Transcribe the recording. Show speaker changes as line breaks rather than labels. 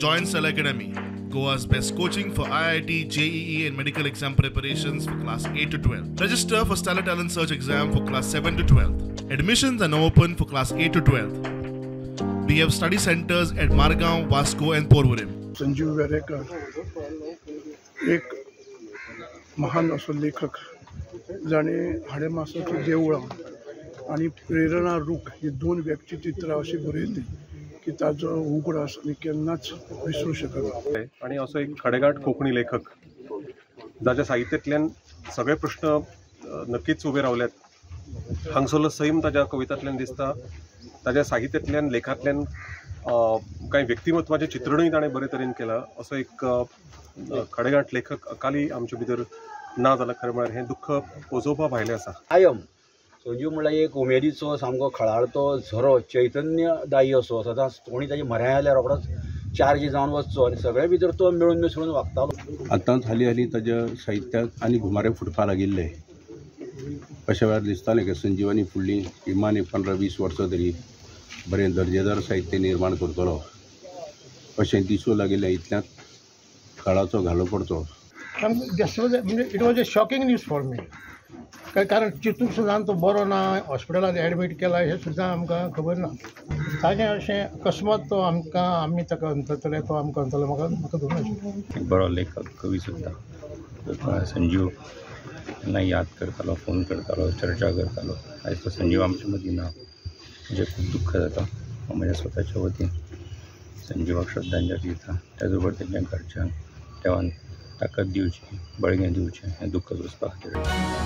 Join Cell Academy, Goa's best coaching for IIT, JEE and medical exam preparations for class 8 to 12. Register for Stellar Talent Search exam for class 7 to 12. Admissions are now open for class 8 to 12. We have study centers at Margaon, Vasco and Porvorim.
Sanjeev Verekar एक महान असो लेखक जाणे हाडेमासाचो देवळा आणि प्रेरणा रूख ही दोन व्यक्तिचित्रां अशी बरयली की ताजो उगडास आमी केन्नाच विसरूं शकना.
आणि असो एक खडेगाठ कोंकणी लेखक जाच्या साहित्यांतल्यान सगळे प्रश्न नक्कीच उबे रावल्यात. हांगसरलो सैम ताज्या कवितांतल्यान दिसता. ताज्या साहित्यांतल्यान लेखांतल्यान काही व्यक्तिमत्वाचें चित्रणूय ताणें बरे तरेन केलां. असो एक खडेगाठ लेखक अकाली आमचे भितर ना जाल्यार खरें म्हळ्यार हें दुख्ख पोजोवपा भायलें आसा.
कायम संजीव म्हळ्यार एक उमेदीचो सामको खळाळतो झरो चैतन्यदायी असो सदांच कोणी ताची म्हऱ्यांत आयल्यार रोखडोच चार्ज जावन वचचो आनी सगळे भितर तो मेळून मिसळून वागतालो.
आतांच हालीं हालीं ताच्या साहित्याक आनी घुमारे फुटपा लागिल्ले. अशा वेळार दिसतालें की संजीवानी फुडलीं किमान 15-20 वर्सां तरी बरें दर्जेदार साहित्य निर्माण करतलो अशें दिसूं लागिल्लें. इतल्यात काळाचो घालो पडचो.
म्हणजे it was a shocking news for me. कारण चिंतूंक सुद्दां तो बरो ना, हॉस्पिटलांत एडमीट केला हें सुद्दां आमकां खबर ना. ताजें अशें अकस्मात तो आमी ताका अंतरतले तो आमकां अंतरलो म्हाका धरून नाशिल्लें.
एक बरो लेखक कवी सुद्दां संजीव केन्ना याद करतालो, फोन करतालो, चर्चा करतालो. आयज तो संजीव आमचे मदीं ना, म्हणजे खूब दुख्ख जाता. हांव म्हज्या स्वताच्या वतीन संजीवाक श्रद्धांजली दिता. त्याच बरोबर तेंच्या घरच्यांक देवान ताकद दिवची, बळगें दिवचें हें दुख्ख सोंसपा खातीर.